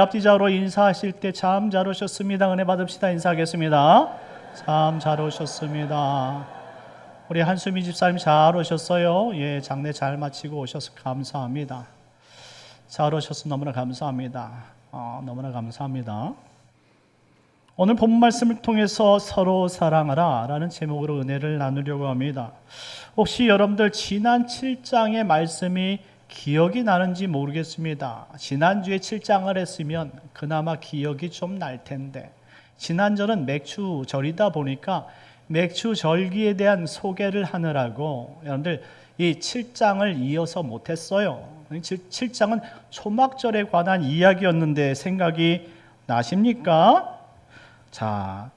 앞뒤자로 인사하실 때 참 잘 오셨습니다. 은혜 받읍시다. 인사하겠습니다. 참 잘 오셨습니다. 우리 한수미 집사님 잘 오셨어요. 예, 장례 잘 마치고 오셔서 감사합니다. 잘 오셔서 너무나 감사합니다. 너무나 감사합니다. 오늘 본 말씀을 통해서 서로 사랑하라 라는 제목으로 은혜를 나누려고 합니다. 혹시 여러분들 지난 7장의 말씀이 기억이 나는지 모르겠습니다. 지난주에 7장을 했으면 그나마 기억이 좀 날 텐데, 지난절은 맥주절이다 보니까 맥주 절기에 대한 소개를 하느라고 여러분들 이 7장을 이어서 못했어요. 7장은 초막절에 관한 이야기였는데 생각이 나십니까? 자,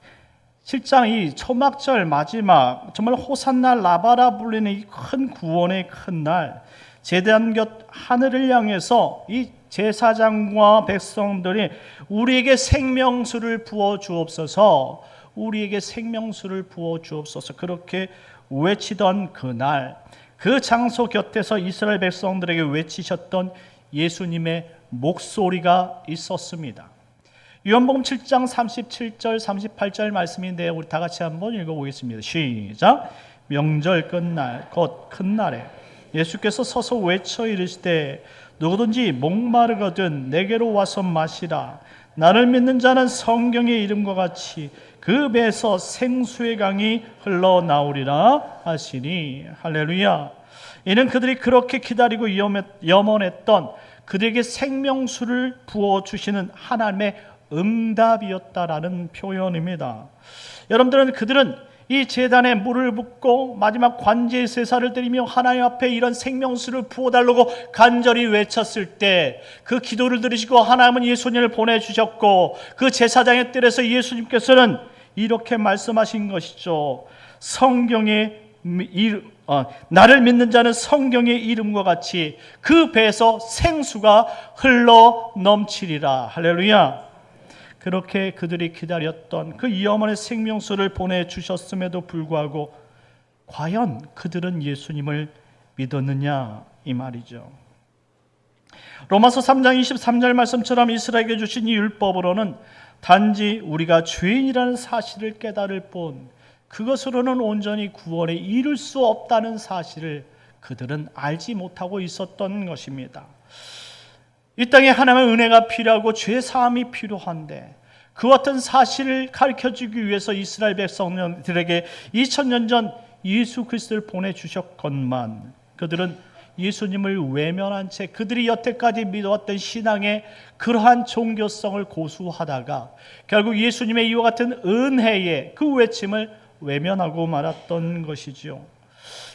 7장 이 초막절 마지막, 정말 호산나 라바라 불리는 이 큰 구원의 큰 날, 제단 곁 하늘을 향해서 이 제사장과 백성들이 우리에게 생명수를 부어 주옵소서, 우리에게 생명수를 부어 주옵소서 그렇게 외치던 그날, 그 장소 곁에서 이스라엘 백성들에게 외치셨던 예수님의 목소리가 있었습니다. 요한복음 7장 37절 38절 말씀인데 우리 다 같이 한번 읽어보겠습니다. 시작. 명절 끝날 곧 큰 날에 예수께서 서서 외쳐 이르시되 누구든지 목마르거든 내게로 와서 마시라. 나를 믿는 자는 성경의 이름과 같이 그 배에서 생수의 강이 흘러나오리라 하시니. 할렐루야. 이는 그들이 그렇게 기다리고 염원했던 그들에게 생명수를 부어주시는 하나님의 응답이었다라는 표현입니다. 여러분들은 그들은 이 제단에 물을 붓고 마지막 관제의 제사를 드리며 하나님 앞에 이런 생명수를 부어달라고 간절히 외쳤을 때 그 기도를 들으시고 하나님은 예수님을 보내주셨고, 그 제사장의 뜰에서 예수님께서는 이렇게 말씀하신 것이죠. 성경의 나를 믿는 자는 성경의 이름과 같이 그 배에서 생수가 흘러 넘치리라. 할렐루야. 그렇게 그들이 기다렸던 그 영원의 생명수를 보내주셨음에도 불구하고 과연 그들은 예수님을 믿었느냐 이 말이죠. 로마서 3장 23절 말씀처럼 이스라엘에게 주신 이 율법으로는 단지 우리가 죄인이라는 사실을 깨달을 뿐 그것으로는 온전히 구원에 이를 수 없다는 사실을 그들은 알지 못하고 있었던 것입니다. 이 땅에 하나님의 은혜가 필요하고 죄 사함이 필요한데 그 같은 사실을 가르쳐주기 위해서 이스라엘 백성들에게 2000년 전 예수 그리스도를 보내주셨건만 그들은 예수님을 외면한 채 그들이 여태까지 믿어왔던 신앙의 그러한 종교성을 고수하다가 결국 예수님의 이와 같은 은혜의 그 외침을 외면하고 말았던 것이죠.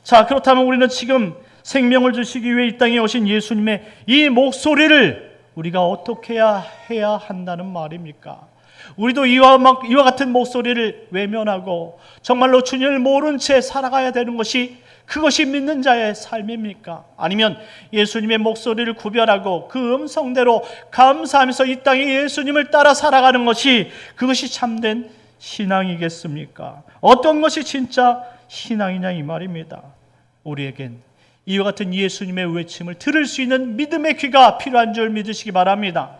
자, 그렇다면 우리는 지금 생명을 주시기 위해 이 땅에 오신 예수님의 이 목소리를 우리가 어떻게 해야 한다는 말입니까? 우리도 이와 같은 목소리를 외면하고 정말로 주님을 모른 채 살아가야 되는 것이 그것이 믿는 자의 삶입니까? 아니면 예수님의 목소리를 구별하고 그 음성대로 감사하면서 이 땅에 예수님을 따라 살아가는 것이 그것이 참된 신앙이겠습니까? 어떤 것이 진짜 신앙이냐 이 말입니다. 우리에겐 이와 같은 예수님의 외침을 들을 수 있는 믿음의 귀가 필요한 줄 믿으시기 바랍니다.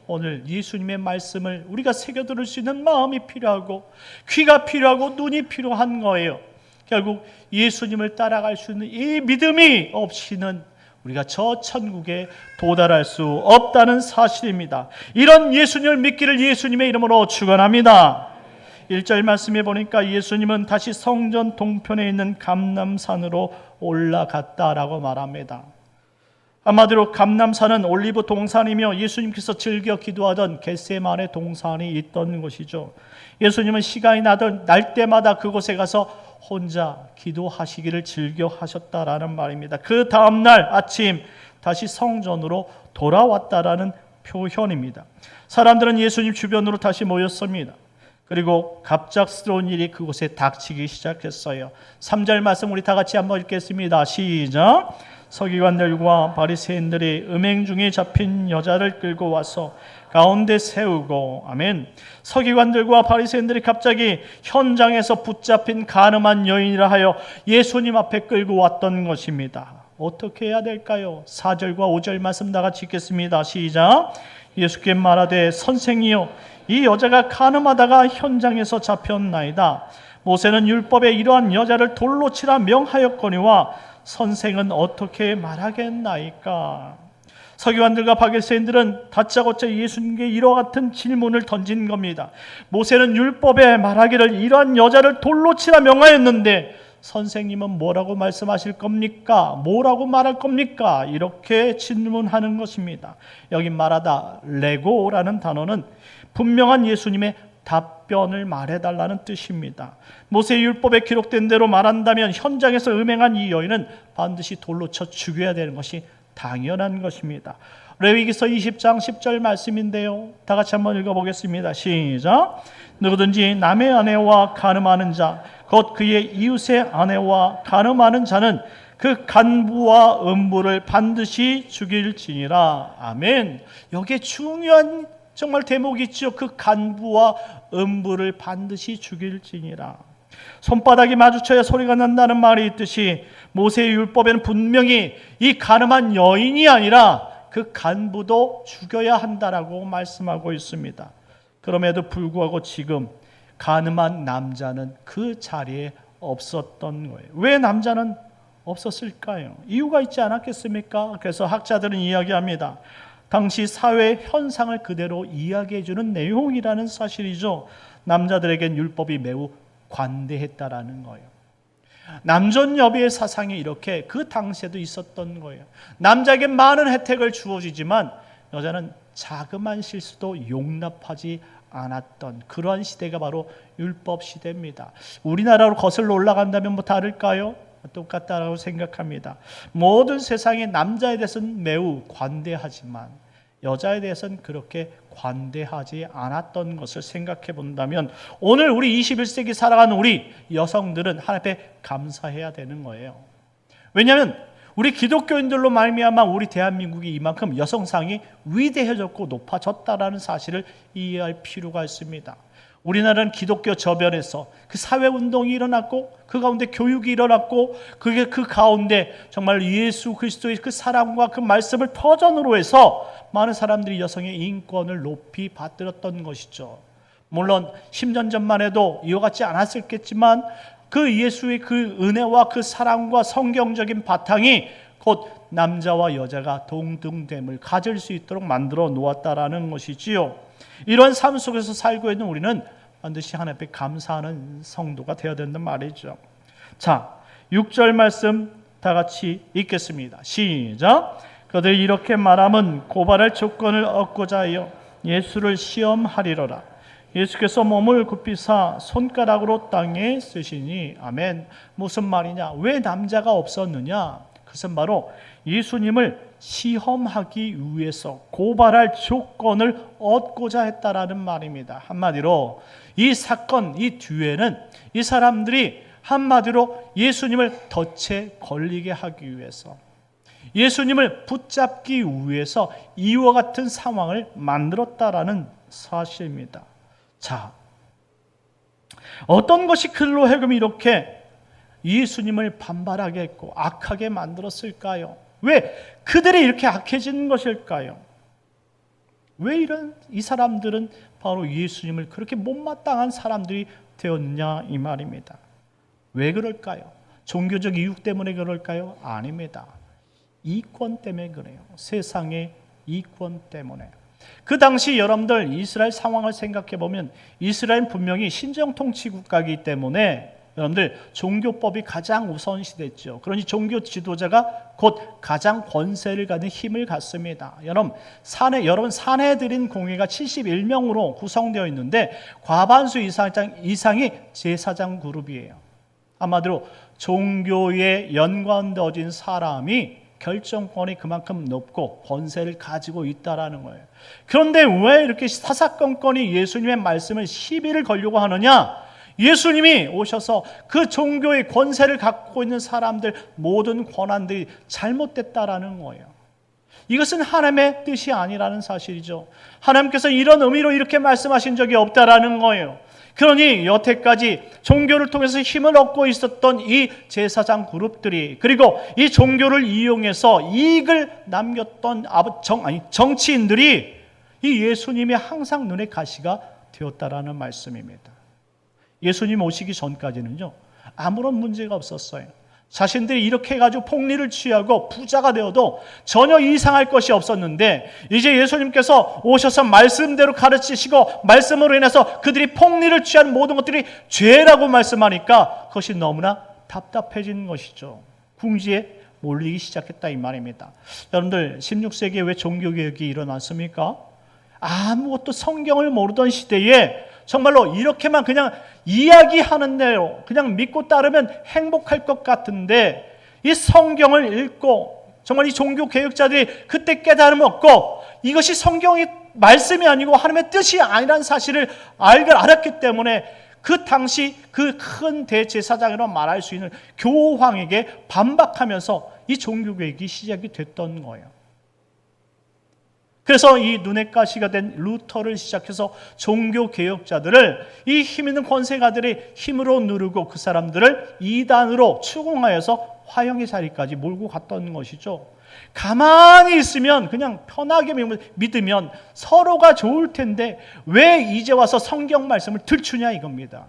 오늘 예수님의 말씀을 우리가 새겨들을 수 있는 마음이 필요하고 귀가 필요하고 눈이 필요한 거예요. 결국 예수님을 따라갈 수 있는 이 믿음이 없이는 우리가 저 천국에 도달할 수 없다는 사실입니다. 이런 예수님을 믿기를 예수님의 이름으로 축원합니다. 1절 말씀에 보니까 예수님은 다시 성전 동편에 있는 감람산으로 올라갔다라고 말합니다. 한마디로 감람산은 올리브 동산이며 예수님께서 즐겨 기도하던 겟세마네 동산이 있던 곳이죠. 예수님은 시간이 날 때마다 그곳에 가서 혼자 기도하시기를 즐겨 하셨다라는 말입니다. 그 다음날 아침 다시 성전으로 돌아왔다라는 표현입니다. 사람들은 예수님 주변으로 다시 모였습니다. 그리고 갑작스러운 일이 그곳에 닥치기 시작했어요. 3절 말씀 우리 다 같이 한번 읽겠습니다. 시작. 서기관들과 바리새인들이 음행 중에 잡힌 여자를 끌고 와서 가운데 세우고, 아멘. 서기관들과 바리새인들이 갑자기 현장에서 붙잡힌 간음한 여인이라 하여 예수님 앞에 끌고 왔던 것입니다. 어떻게 해야 될까요? 4절과 5절 말씀 다 같이 읽겠습니다. 시작. 예수께 말하되 선생이여 이 여자가 간음하다가 현장에서 잡혔나이다. 모세는 율법에 이러한 여자를 돌로 치라 명하였거니와 선생은 어떻게 말하겠나이까. 서기관들과 바리새인들은 다짜고짜 예수님께 이와 같은 질문을 던진 겁니다. 모세는 율법에 말하기를 이러한 여자를 돌로 치라 명하였는데 선생님은 뭐라고 말씀하실 겁니까? 뭐라고 말할 겁니까? 이렇게 질문하는 것입니다. 여기 말하다 레고라는 단어는 분명한 예수님의 답변을 말해달라는 뜻입니다. 모세의 율법에 기록된 대로 말한다면 현장에서 음행한 이 여인은 반드시 돌로 쳐 죽여야 되는 것이 당연한 것입니다. 레위기서 20장 10절 말씀인데요, 다 같이 한번 읽어보겠습니다. 시작. 누구든지 남의 아내와 간음하는 자, 곧 그의 이웃의 아내와 간음하는 자는 그 간부와 음부를 반드시 죽일지니라. 아멘. 여기에 중요한 정말 대목이 있죠. 그 간부와 음부를 반드시 죽일지니라. 손바닥이 마주쳐야 소리가 난다는 말이 있듯이 모세의 율법에는 분명히 이 간음한 여인이 아니라 그 간부도 죽여야 한다라고 말씀하고 있습니다. 그럼에도 불구하고 지금 간음한 남자는 그 자리에 없었던 거예요. 왜 남자는 없었을까요? 이유가 있지 않았겠습니까? 그래서 학자들은 이야기합니다. 당시 사회 현상을 그대로 이야기해주는 내용이라는 사실이죠. 남자들에겐 율법이 매우 관대했다라는 거예요. 남존여비의 사상이 이렇게 그 당시에도 있었던 거예요. 남자에게 많은 혜택을 주어지지만 여자는 자그마한 실수도 용납하지 않았던 그러한 시대가 바로 율법 시대입니다. 우리나라로 거슬러 올라간다면 뭐 다를까요? 똑같다라고 생각합니다. 모든 세상의 남자에 대해서는 매우 관대하지만 여자에 대해서는 그렇게 관대하지 않았던 것을 생각해 본다면 오늘 우리 21세기 살아가는 우리 여성들은 하나님 앞에 감사해야 되는 거예요. 왜냐하면 우리 기독교인들로 말미암아 우리 대한민국이 이만큼 여성상이 위대해졌고 높아졌다라는 사실을 이해할 필요가 있습니다. 우리나라는 기독교 저변에서 그 사회운동이 일어났고 그 가운데 교육이 일어났고 그게 그 가운데 정말 예수 그리스도의 그 사랑과 그 말씀을 터전으로 해서 많은 사람들이 여성의 인권을 높이 받들었던 것이죠. 물론 10년 전만 해도 이와 같지 않았겠지만 그 예수의 그 은혜와 그 사랑과 성경적인 바탕이 곧 남자와 여자가 동등됨을 가질 수 있도록 만들어 놓았다라는 것이지요. 이런 삶 속에서 살고 있는 우리는 반드시 하나님 앞에 감사하는 성도가 되어야 된다는 말이죠. 자, 6절 말씀 다 같이 읽겠습니다. 시작. 그들이 이렇게 말함은 고발할 조건을 얻고자 하여 예수를 시험하리로라. 예수께서 몸을 굽히사 손가락으로 땅에 쓰시니. 아멘. 무슨 말이냐? 왜 남자가 없었느냐? 그것은 바로 예수님을 시험하기 위해서 고발할 조건을 얻고자 했다라는 말입니다. 한마디로 이 사건, 이 뒤에는 이 사람들이 한마디로 예수님을 덫에 걸리게 하기 위해서, 예수님을 붙잡기 위해서 이와 같은 상황을 만들었다라는 사실입니다. 자, 어떤 것이 그들로 하여금 이렇게 예수님을 반발하게 했고 악하게 만들었을까요? 왜 그들이 이렇게 악해지는 것일까요? 왜 이 사람들은 바로 예수님을 그렇게 못마땅한 사람들이 되었냐 이 말입니다. 왜 그럴까요? 종교적 이유 때문에 그럴까요? 아닙니다. 이권 때문에 그래요. 세상의 이권 때문에. 그 당시 여러분들 이스라엘 상황을 생각해 보면 이스라엘은 분명히 신정 통치 국가이기 때문에 여러분들 종교법이 가장 우선시됐죠. 그러니 종교 지도자가 곧 가장 권세를 가진 힘을 갖습니다. 여러분 산헤드린 공회가 71명으로 구성되어 있는데 과반수 이상이 제사장 그룹이에요. 한마디로 종교에 연관되어진 사람이 결정권이 그만큼 높고 권세를 가지고 있다라는 거예요. 그런데 왜 이렇게 사사건건이 예수님의 말씀을 시비를 걸려고 하느냐? 예수님이 오셔서 그 종교의 권세를 갖고 있는 사람들 모든 권한들이 잘못됐다라는 거예요. 이것은 하나님의 뜻이 아니라는 사실이죠. 하나님께서 이런 의미로 이렇게 말씀하신 적이 없다라는 거예요. 그러니 여태까지 종교를 통해서 힘을 얻고 있었던 이 제사장 그룹들이, 그리고 이 종교를 이용해서 이익을 남겼던 정치인들이 이 예수님이 항상 눈의 가시가 되었다라는 말씀입니다. 예수님 오시기 전까지는요, 아무런 문제가 없었어요. 자신들이 이렇게 해가지고 폭리를 취하고 부자가 되어도 전혀 이상할 것이 없었는데, 이제 예수님께서 오셔서 말씀대로 가르치시고 말씀으로 인해서 그들이 폭리를 취한 모든 것들이 죄라고 말씀하니까 그것이 너무나 답답해진 것이죠. 궁지에 몰리기 시작했다 이 말입니다. 여러분들 16세기에 왜 종교개혁이 일어났습니까? 아무것도 성경을 모르던 시대에 정말로 이렇게만 그냥 이야기하는 대로 그냥 믿고 따르면 행복할 것 같은데, 이 성경을 읽고 정말 이 종교개혁자들이 그때 깨달음을 얻고 이것이 성경의 말씀이 아니고 하나님의 뜻이 아니라는 사실을 알았기 때문에 그 당시 그 큰 대제사장이라고 말할 수 있는 교황에게 반박하면서 이 종교개혁이 시작이 됐던 거예요. 그래서 이 눈의 가시가 된 루터를 시작해서 종교개혁자들을 이 힘 있는 권세가들이 힘으로 누르고 그 사람들을 이단으로 추궁하여서 화형의 자리까지 몰고 갔던 것이죠. 가만히 있으면 그냥 편하게 믿으면 서로가 좋을 텐데 왜 이제 와서 성경 말씀을 들추냐 이겁니다.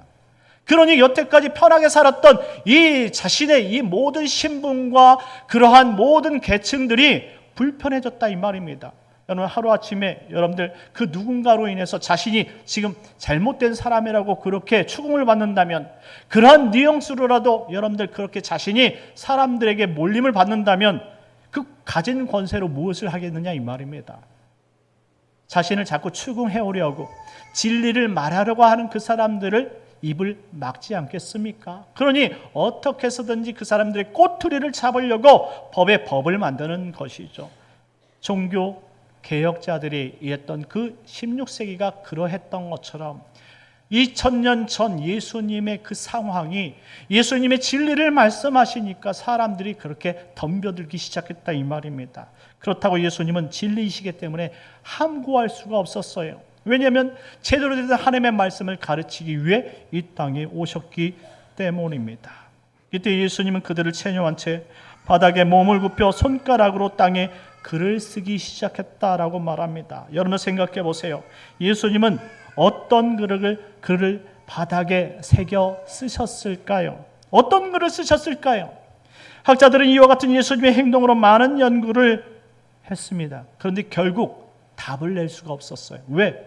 그러니 여태까지 편하게 살았던 이 자신의 이 모든 신분과 그러한 모든 계층들이 불편해졌다 이 말입니다. 여러분, 하루아침에 여러분들 그 누군가로 인해서 자신이 지금 잘못된 사람이라고 그렇게 추궁을 받는다면, 그러한 뉘앙스로라도 여러분들 그렇게 자신이 사람들에게 몰림을 받는다면 그 가진 권세로 무엇을 하겠느냐 이 말입니다. 자신을 자꾸 추궁해오려고 진리를 말하려고 하는 그 사람들을 입을 막지 않겠습니까? 그러니 어떻게 해서든지 그 사람들의 꼬투리를 잡으려고 법을 만드는 것이죠. 종교 개혁자들이 했던 그 16세기가 그러했던 것처럼 2000년 전 예수님의 그 상황이, 예수님의 진리를 말씀하시니까 사람들이 그렇게 덤벼들기 시작했다 이 말입니다. 그렇다고 예수님은 진리이시기 때문에 함구할 수가 없었어요. 왜냐하면 제대로 된 하나님의 말씀을 가르치기 위해 이 땅에 오셨기 때문입니다. 이때 예수님은 그들을 체념한 채 바닥에 몸을 굽혀 손가락으로 땅에 글을 쓰기 시작했다라고 말합니다. 여러분 생각해 보세요. 예수님은 어떤 글을 바닥에 새겨 쓰셨을까요? 어떤 글을 쓰셨을까요? 학자들은 이와 같은 예수님의 행동으로 많은 연구를 했습니다. 그런데 결국 답을 낼 수가 없었어요. 왜?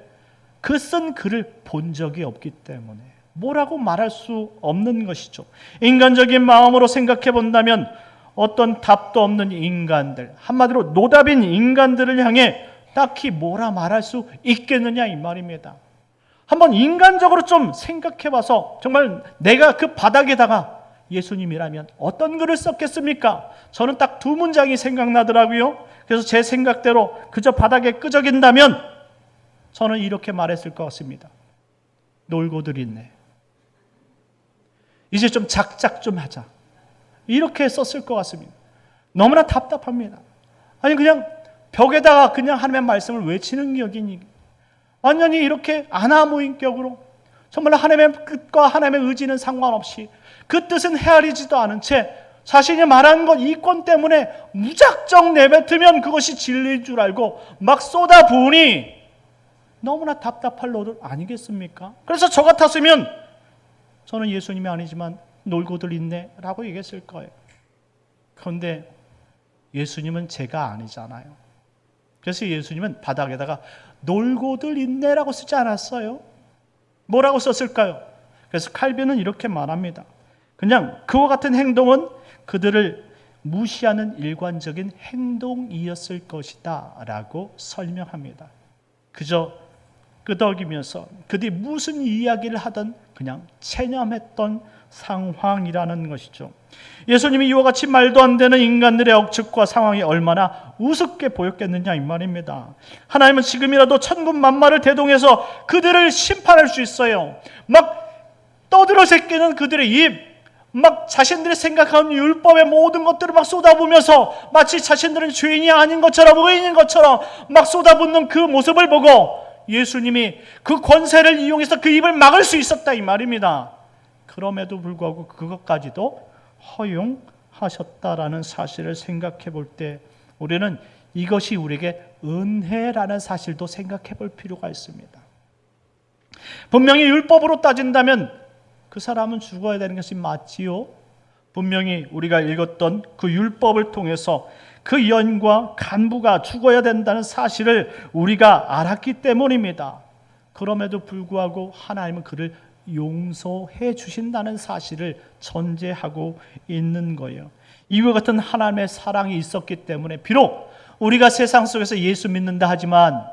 그 쓴 글을 본 적이 없기 때문에 뭐라고 말할 수 없는 것이죠. 인간적인 마음으로 생각해 본다면 어떤 답도 없는 인간들, 한마디로 노답인 인간들을 향해 딱히 뭐라 말할 수 있겠느냐 이 말입니다. 한번 인간적으로 좀 생각해 봐서 정말 내가 그 바닥에다가 예수님이라면 어떤 글을 썼겠습니까? 저는 딱 두 문장이 생각나더라고요. 그래서 제 생각대로 그저 바닥에 끄적인다면 저는 이렇게 말했을 것 같습니다. 놀고들 있네. 이제 좀 작작 좀 하자. 이렇게 썼을 것 같습니다. 너무나 답답합니다. 아니 그냥 벽에다가 그냥 하나님의 말씀을 외치는 격이니 완전히 이렇게 아나무인격으로 정말 하나님의 뜻과 하나님의 의지는 상관없이 그 뜻은 헤아리지도 않은 채 자신이 말한 것 이권 때문에 무작정 내뱉으면 그것이 진리인 줄 알고 막 쏟아부으니 너무나 답답할 노릇 아니겠습니까? 그래서 저 같았으면 저는 예수님이 아니지만 놀고들 있네 라고 얘기했을 거예요. 그런데 예수님은 제가 아니잖아요. 그래서 예수님은 바닥에다가 놀고들 있네 라고 쓰지 않았어요. 뭐라고 썼을까요? 그래서 칼빈은 이렇게 말합니다. 그냥 그와 같은 행동은 그들을 무시하는 일관적인 행동이었을 것이다 라고 설명합니다. 그저 끄덕이면서 그들이 무슨 이야기를 하든 그냥 체념했던 상황이라는 것이죠. 예수님이 이와 같이 말도 안 되는 인간들의 억측과 상황이 얼마나 우습게 보였겠느냐 이 말입니다. 하나님은 지금이라도 천군 만마를 대동해서 그들을 심판할 수 있어요. 막 떠들어 새끼는 그들의 입, 막 자신들이 생각하는 율법의 모든 것들을 막 쏟아부으면서 마치 자신들은 죄인이 아닌 것처럼 의인인 것처럼 막 쏟아붓는 그 모습을 보고 예수님이 그 권세를 이용해서 그 입을 막을 수 있었다 이 말입니다. 그럼에도 불구하고 그것까지도 허용하셨다라는 사실을 생각해 볼 때 우리는 이것이 우리에게 은혜라는 사실도 생각해 볼 필요가 있습니다. 분명히 율법으로 따진다면 그 사람은 죽어야 되는 것이 맞지요. 분명히 우리가 읽었던 그 율법을 통해서 그 여인과 간부가 죽어야 된다는 사실을 우리가 알았기 때문입니다. 그럼에도 불구하고 하나님은 그를 용서해 주신다는 사실을 전제하고 있는 거예요. 이와 같은 하나님의 사랑이 있었기 때문에 비록 우리가 세상 속에서 예수 믿는다 하지만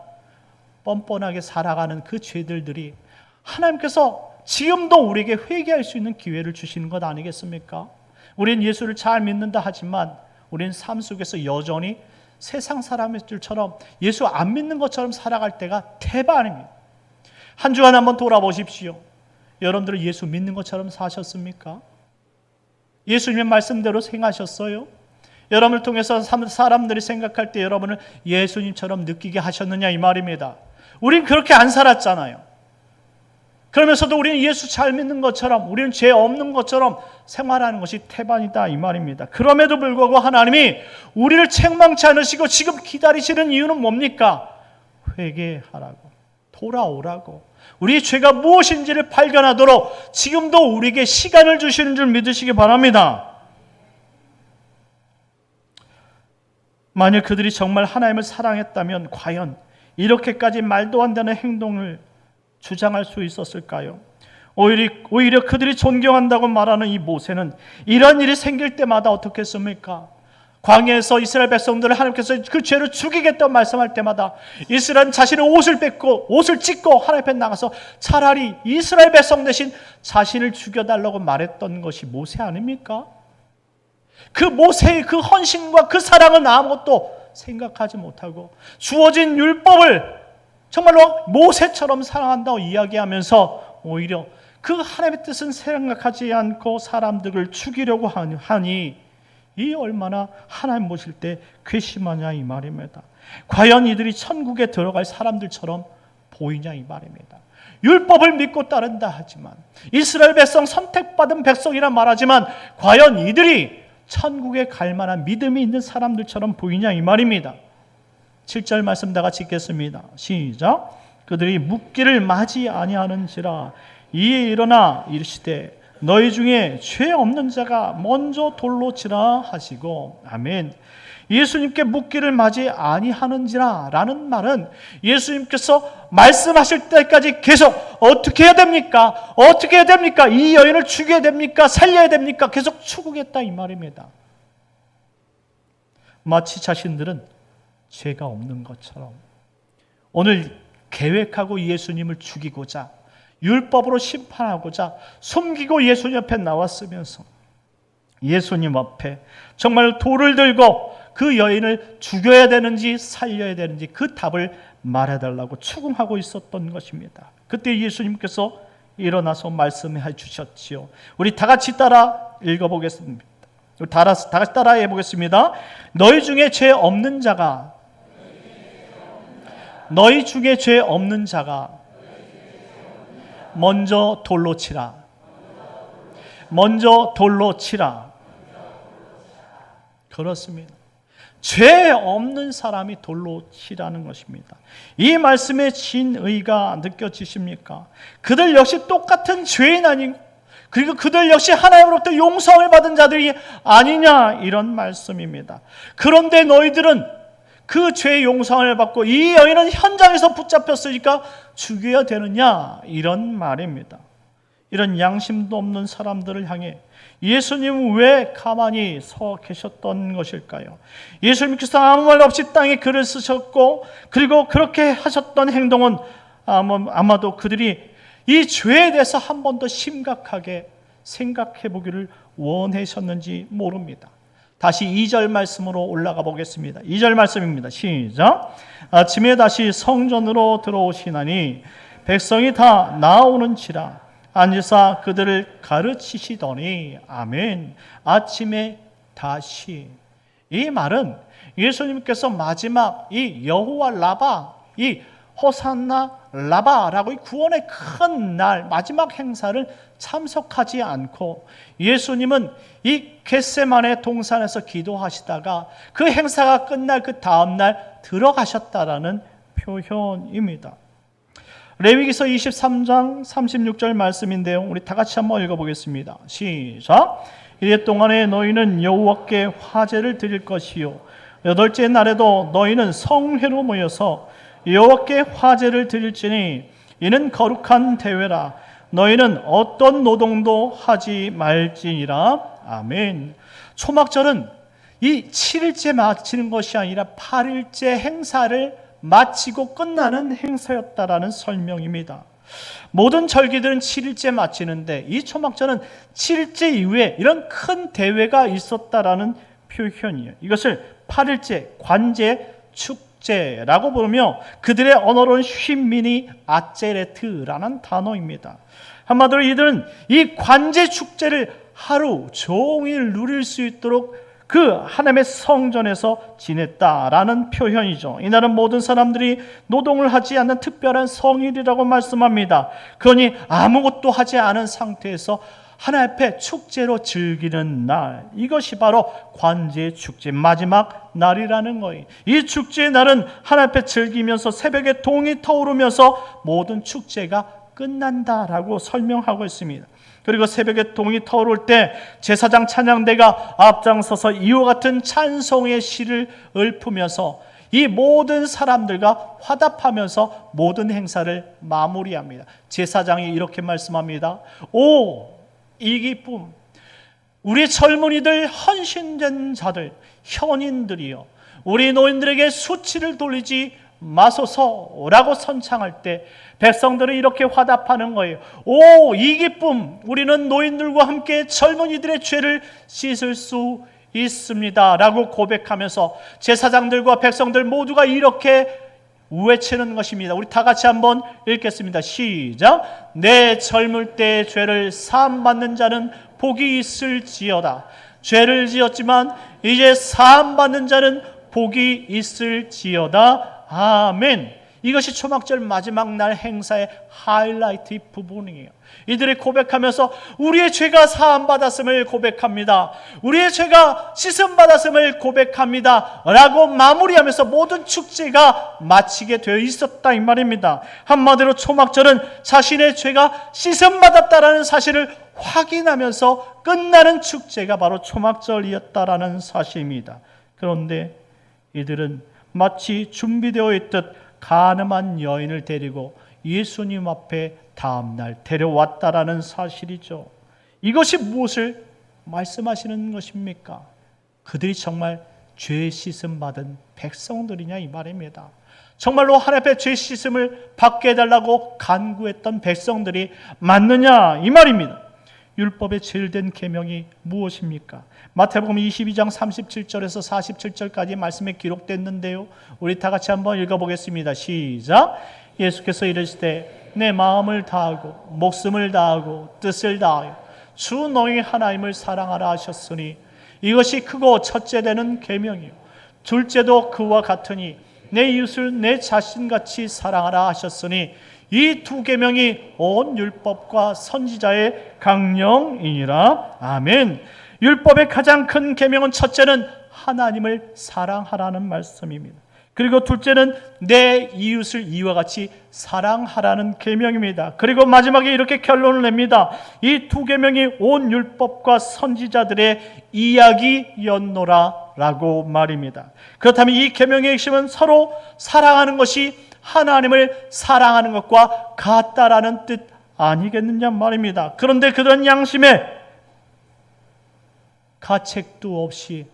뻔뻔하게 살아가는 그 죄들이 하나님께서 지금도 우리에게 회개할 수 있는 기회를 주시는 것 아니겠습니까? 우리는 예수를 잘 믿는다 하지만 우리는 삶 속에서 여전히 세상 사람들처럼 예수 안 믿는 것처럼 살아갈 때가 태반입니다. 한 주간 한번 돌아보십시오. 여러분들은 예수 믿는 것처럼 사셨습니까? 예수님의 말씀대로 행하셨어요? 여러분을 통해서 사람들이 생각할 때 여러분을 예수님처럼 느끼게 하셨느냐 이 말입니다. 우린 그렇게 안 살았잖아요. 그러면서도 우리는 예수 잘 믿는 것처럼, 우리는 죄 없는 것처럼 생활하는 것이 태반이다 이 말입니다. 그럼에도 불구하고 하나님이 우리를 책망치 않으시고 지금 기다리시는 이유는 뭡니까? 회개하라고, 돌아오라고, 우리의 죄가 무엇인지를 발견하도록 지금도 우리에게 시간을 주시는 줄 믿으시기 바랍니다. 만일 그들이 정말 하나님을 사랑했다면 과연 이렇게까지 말도 안 되는 행동을 주장할 수 있었을까요? 오히려 그들이 존경한다고 말하는 이 모세는 이런 일이 생길 때마다 어떻게 했습니까? 광야에서 이스라엘 백성들을 하나님께서 그 죄를 죽이겠다고 말씀할 때마다 이스라엘은 자신의 옷을 뺏고 옷을 찢고 하나님 앞에 나가서 차라리 이스라엘 백성 대신 자신을 죽여달라고 말했던 것이 모세 아닙니까? 그 모세의 그 헌신과 그 사랑은 아무것도 생각하지 못하고 주어진 율법을 정말로 모세처럼 사랑한다고 이야기하면서 오히려 그 하나님의 뜻은 생각하지 않고 사람들을 죽이려고 하니 이 얼마나 하나님 모실 때 괘씸하냐 이 말입니다. 과연 이들이 천국에 들어갈 사람들처럼 보이냐 이 말입니다. 율법을 믿고 따른다 하지만 이스라엘 백성 선택받은 백성이라 말하지만 과연 이들이 천국에 갈 만한 믿음이 있는 사람들처럼 보이냐 이 말입니다. 7절 말씀 다 같이 읽겠습니다. 시작. 그들이 묻기를 맞이 아니하는지라 이에 일어나 이르시되 너희 중에 죄 없는 자가 먼저 돌로 치라 하시고 아멘. 예수님께 묻기를 맞이 아니하는지라 라는 말은 예수님께서 말씀하실 때까지 계속 어떻게 해야 됩니까? 어떻게 해야 됩니까? 이 여인을 죽여야 됩니까? 살려야 됩니까? 계속 추구했다 이 말입니다. 마치 자신들은 죄가 없는 것처럼 오늘 계획하고 예수님을 죽이고자 율법으로 심판하고자 숨기고 예수님 앞에 나왔으면서 예수님 앞에 정말 돌을 들고 그 여인을 죽여야 되는지 살려야 되는지 그 답을 말해달라고 추궁하고 있었던 것입니다. 그때 예수님께서 일어나서 말씀해 주셨지요. 우리 다 같이 따라 읽어보겠습니다. 다 같이 따라해 보겠습니다. 너희 중에 죄 없는 자가 먼저 돌로 치라. 먼저 돌로 치라. 그렇습니다. 죄 없는 사람이 돌로 치라는 것입니다. 이 말씀의 진의가 느껴지십니까? 그들 역시 똑같은 죄인 아니고 그리고 그들 역시 하나님으로부터 용서를 받은 자들이 아니냐 이런 말씀입니다. 그런데 너희들은 그 죄의 용서를 받고 이 여인은 현장에서 붙잡혔으니까 죽여야 되느냐 이런 말입니다. 이런 양심도 없는 사람들을 향해 예수님은 왜 가만히 서 계셨던 것일까요? 예수님께서 아무 말 없이 땅에 글을 쓰셨고 그리고 그렇게 하셨던 행동은 아마도 그들이 이 죄에 대해서 한 번 더 심각하게 생각해 보기를 원하셨는지 모릅니다. 다시 2절 말씀으로 올라가 보겠습니다. 2절 말씀입니다. 시작. 아침에 다시 성전으로 들어오시나니 백성이 다 나오는지라 앉으사 그들을 가르치시더니 아멘. 아침에 다시. 이 말은 예수님께서 마지막 이 여호와 라바 이 호산나 라바라고 이 구원의 큰 날 마지막 행사를 참석하지 않고 예수님은 이 겟세마네 동산에서 기도하시다가 그 행사가 끝날 그 다음 날 들어가셨다라는 표현입니다. 레위기서 23장 36절 말씀인데요. 우리 다 같이 한번 읽어보겠습니다. 시작. 이래 동안에 너희는 여호와께 화제를 드릴 것이요 여덟째 날에도 너희는 성회로 모여서 여호와께 화제를 드릴지니 이는 거룩한 대회라. 너희는 어떤 노동도 하지 말지니라. 아멘. 초막절은 이 7일째 마치는 것이 아니라 8일째 행사를 마치고 끝나는 행사였다라는 설명입니다. 모든 절기들은 7일째 마치는데 이 초막절은 7일째 이후에 이런 큰 대회가 있었다라는 표현이에요. 이것을 8일째 관제 축제라고 부르며 그들의 언어로는 쉰미니 아제레트라는 단어입니다. 한마디로 이들은 이 관제 축제를 하루 종일 누릴 수 있도록 그 하나님의 성전에서 지냈다라는 표현이죠. 이날은 모든 사람들이 노동을 하지 않는 특별한 성일이라고 말씀합니다. 그러니 아무것도 하지 않은 상태에서 하나님 앞에 축제로 즐기는 날, 이것이 바로 관제 축제 마지막 날이라는 거예요. 이 축제의 날은 하나님 앞에 즐기면서 새벽에 동이 터오르면서 모든 축제가 끝난다라고 설명하고 있습니다. 그리고 새벽에 동이 터오를 때 제사장 찬양대가 앞장서서 이와 같은 찬송의 시를 읊으면서 이 모든 사람들과 화답하면서 모든 행사를 마무리합니다. 제사장이 이렇게 말씀합니다. 오, 이 기쁨, 우리 젊은이들, 헌신된 자들, 현인들이여, 우리 노인들에게 수치를 돌리지 마소서라고 선창할 때 백성들은 이렇게 화답하는 거예요. 오, 이 기쁨, 우리는 노인들과 함께 젊은이들의 죄를 씻을 수 있습니다 라고 고백하면서 제사장들과 백성들 모두가 이렇게 외치는 것입니다. 우리 다 같이 한번 읽겠습니다. 시작. 내 젊을 때 죄를 사함받는 자는 복이 있을지어다. 죄를 지었지만 이제 사함받는 자는 복이 있을지어다. 아멘. 이것이 초막절 마지막 날 행사의 하이라이트 부분이에요. 이들이 고백하면서 우리의 죄가 사함받았음을 고백합니다. 우리의 죄가 씻음받았음을 고백합니다 라고 마무리하면서 모든 축제가 마치게 되어 있었다 이 말입니다. 한마디로 초막절은 자신의 죄가 씻음받았다라는 사실을 확인하면서 끝나는 축제가 바로 초막절이었다라는 사실입니다. 그런데 이들은 마치 준비되어 있듯 가늠한 여인을 데리고 예수님 앞에 다음날 데려왔다라는 사실이죠. 이것이 무엇을 말씀하시는 것입니까? 그들이 정말 죄 씻음 받은 백성들이냐 이 말입니다. 정말로 하나님 앞에 죄 씻음을 받게 해달라고 간구했던 백성들이 맞느냐 이 말입니다. 율법의 제일 된 계명이 무엇입니까? 마태복음 22장 37절에서 47절까지 말씀에 기록됐는데요. 우리 다 같이 한번 읽어보겠습니다. 시작. 예수께서 이르시되 내 마음을 다하고 목숨을 다하고 뜻을 다하여 주 너희 하나님을 사랑하라 하셨으니 이것이 크고 첫째 되는 계명이요 둘째도 그와 같으니 내 이웃을 내 자신같이 사랑하라 하셨으니 이 두 계명이 온 율법과 선지자의 강령이니라. 아멘. 율법의 가장 큰 계명은 첫째는 하나님을 사랑하라는 말씀입니다. 그리고 둘째는 내 이웃을 이와 같이 사랑하라는 계명입니다. 그리고 마지막에 이렇게 결론을 냅니다. 이 두 계명이 온 율법과 선지자들의 이야기였노라 라고 말입니다. 그렇다면 이 계명의 핵심은 서로 사랑하는 것이 하나님을 사랑하는 것과 같다라는 뜻 아니겠느냐 말입니다. 그런데 그런 양심에 가책도 없이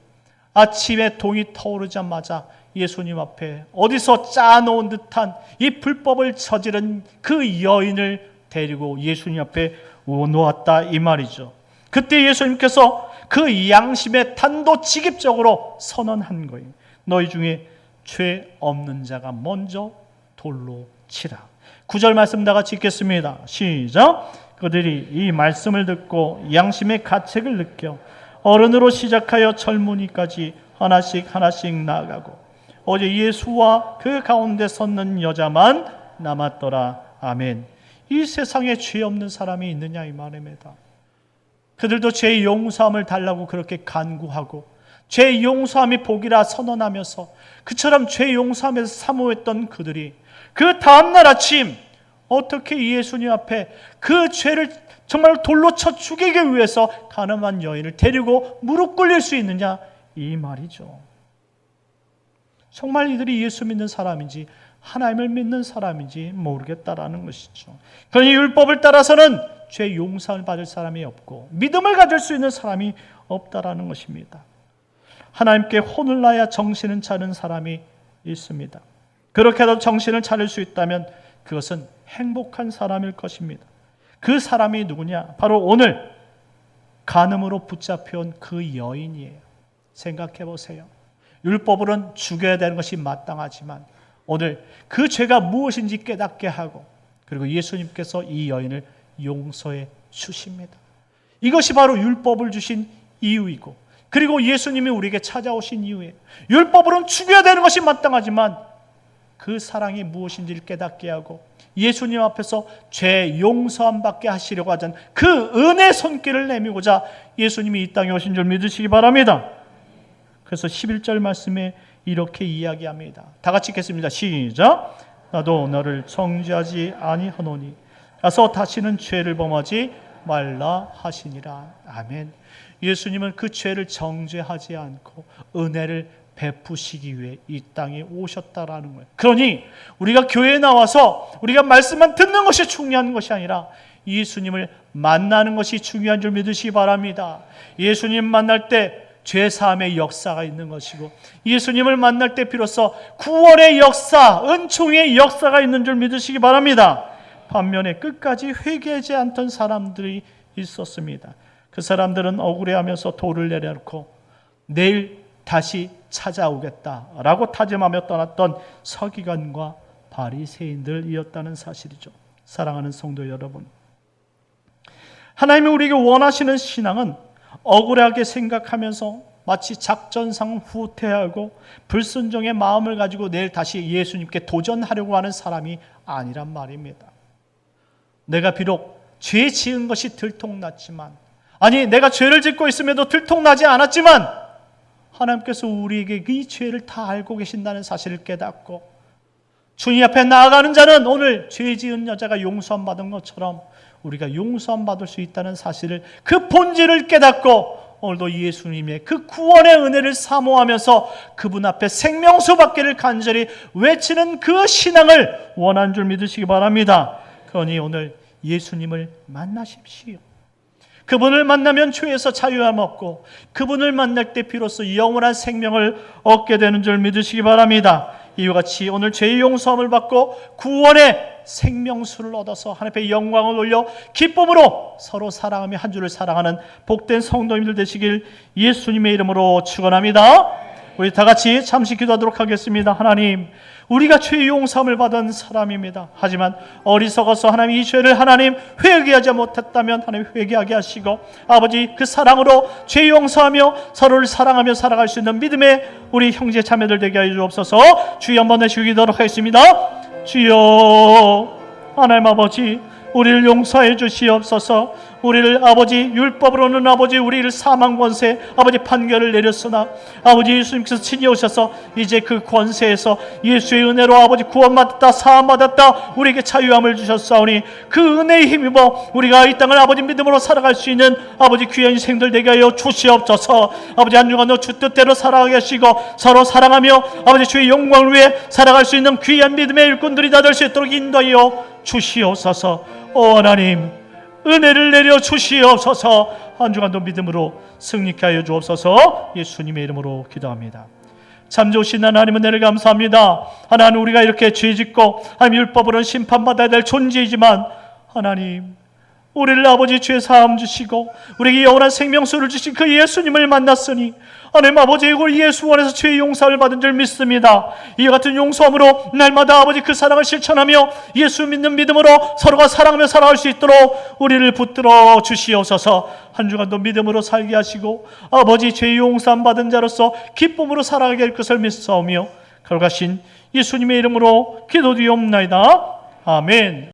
아침에 동이 터오르자마자 예수님 앞에 어디서 짜놓은 듯한 이 불법을 저지른 그 여인을 데리고 예수님 앞에 놓았다 이 말이죠. 그때 예수님께서 그 양심에 단도직입적으로 선언한 거예요. 너희 중에 죄 없는 자가 먼저 돌로 치라. 9절 말씀 다 같이 읽겠습니다. 시작. 그들이 이 말씀을 듣고 양심의 가책을 느껴 어른으로 시작하여 젊은이까지 하나씩 나아가고 어제 예수와 그 가운데 섰는 여자만 남았더라. 아멘. 이 세상에 죄 없는 사람이 있느냐 이 말입니다. 그들도 죄의 용서함을 달라고 그렇게 간구하고 죄의 용서함이 복이라 선언하면서 그처럼 죄의 용서함에서 사모했던 그들이 그 다음날 아침 어떻게 예수님 앞에 그 죄를 정말 돌로 쳐 죽이기 위해서 가늠한 여인을 데리고 무릎 꿇릴 수 있느냐 이 말이죠. 정말 이들이 예수 믿는 사람인지 하나님을 믿는 사람인지 모르겠다라는 것이죠. 그러니 율법을 따라서는 죄 용서를 받을 사람이 없고 믿음을 가질 수 있는 사람이 없다라는 것입니다. 하나님께 혼을 나야 정신은 차는 사람이 있습니다. 그렇게도 정신을 차릴 수 있다면 그것은 행복한 사람일 것입니다. 그 사람이 누구냐? 바로 오늘 간음으로 붙잡혀온 그 여인이에요. 생각해 보세요. 율법으로는 죽여야 되는 것이 마땅하지만 오늘 그 죄가 무엇인지 깨닫게 하고 그리고 예수님께서 이 여인을 용서해 주십니다. 이것이 바로 율법을 주신 이유이고 그리고 예수님이 우리에게 찾아오신 이유예요. 율법으로는 죽여야 되는 것이 마땅하지만 그 사랑이 무엇인지를 깨닫게 하고 예수님 앞에서 죄 용서함 받게 하시려고 하던 그 은혜의 손길을 내밀고자 예수님이 이 땅에 오신 줄 믿으시기 바랍니다. 그래서 11절 말씀에 이렇게 이야기합니다. 다 같이 읽겠습니다. 시작. 나도 너를 정죄하지 아니하노니 가서 다시는 죄를 범하지 말라 하시니라. 아멘. 예수님은 그 죄를 정죄하지 않고 은혜를 베푸시기 위해 이 땅에 오셨다라는 거예요. 그러니 우리가 교회에 나와서 우리가 말씀만 듣는 것이 중요한 것이 아니라 예수님을 만나는 것이 중요한 줄 믿으시기 바랍니다. 예수님 만날 때 죄사함의 역사가 있는 것이고 예수님을 만날 때 비로소 구원의 역사, 은총의 역사가 있는 줄 믿으시기 바랍니다. 반면에 끝까지 회개하지 않던 사람들이 있었습니다. 그 사람들은 억울해하면서 돌을 내려놓고 내일 다시 찾아오겠다라고 다짐하며 떠났던 서기관과 바리새인들이었다는 사실이죠. 사랑하는 성도 여러분, 하나님이 우리에게 원하시는 신앙은 억울하게 생각하면서 마치 작전상 후퇴하고 불순종의 마음을 가지고 내일 다시 예수님께 도전하려고 하는 사람이 아니란 말입니다. 내가 비록 죄 지은 것이 들통났지만, 아니 내가 죄를 짓고 있음에도 들통나지 않았지만 하나님께서 우리에게 이 죄를 다 알고 계신다는 사실을 깨닫고 주님 앞에 나아가는 자는 오늘 죄 지은 여자가 용서함 받은 것처럼 우리가 용서함 받을 수 있다는 사실을, 그 본질을 깨닫고 오늘도 예수님의 그 구원의 은혜를 사모하면서 그분 앞에 생명수 받기를 간절히 외치는 그 신앙을 원하는 줄 믿으시기 바랍니다. 그러니 오늘 예수님을 만나십시오. 그분을 만나면 죄에서 자유함 얻고 그분을 만날 때 비로소 영원한 생명을 얻게 되는 줄 믿으시기 바랍니다. 이와 같이 오늘 죄의 용서함을 받고 구원의 생명수를 얻어서 하나님 앞에 영광을 올려 기쁨으로 서로 사랑하며 한 주를 사랑하는 복된 성도님들 되시길 예수님의 이름으로 축원합니다. 우리 다 같이 잠시 기도하도록 하겠습니다. 하나님, 우리가 죄의 용서함을 받은 사람입니다. 하지만 어리석어서 하나님 이 죄를 하나님 회개하지 못했다면 하나님 회개하게 하시고 아버지 그 사랑으로 죄 용서하며 서로를 사랑하며 살아갈 수 있는 믿음의 우리 형제 자매들 되게 하여 주옵소서. 주여 한번 내쉬고 기도하도록 하겠습니다. 주여 하나님 아버지, 우리를 용서해 주시옵소서. 우리를 아버지 율법으로는 아버지 우리를 사망 권세 아버지 판결을 내렸으나 아버지 예수님께서 친히 오셔서 이제 그 권세에서 예수의 은혜로 아버지 구원받았다, 사함받았다, 우리에게 자유함을 주셨사오니 그 은혜에 힘입어 우리가 이 땅을 아버지 믿음으로 살아갈 수 있는 아버지 귀한 인생들 되게 하여 주시옵소서. 아버지 한 주간도 주 뜻대로 살아가게 하시고 서로 사랑하며 아버지 주의 영광을 위해 살아갈 수 있는 귀한 믿음의 일꾼들이 다 될 수 있도록 인도하여 주시옵소서. 오 하나님, 은혜를 내려 주시옵소서. 한 주간도 믿음으로 승리케 하여 주옵소서. 예수님의 이름으로 기도합니다. 참 좋으신 하나님 은혜를 감사합니다. 하나님, 우리가 이렇게 죄짓고 하나님 율법으로는 심판받아야 될 존재이지만 하나님, 우리를 아버지 죄 사함 주시고 우리에게 영원한 생명수를 주신 그 예수님을 만났으니 하나님 아버지 우리 예수 안에서 죄의 용서를 받은 줄 믿습니다. 이와 같은 용서함으로 날마다 아버지 그 사랑을 실천하며 예수 믿는 믿음으로 서로가 사랑하며 살아갈 수 있도록 우리를 붙들어 주시옵소서. 한 주간도 믿음으로 살게 하시고 아버지 죄의 용서함 받은 자로서 기쁨으로 살아가게 할 것을 믿사오며 거룩하신 예수님의 이름으로 기도드리옵나이다. 아멘.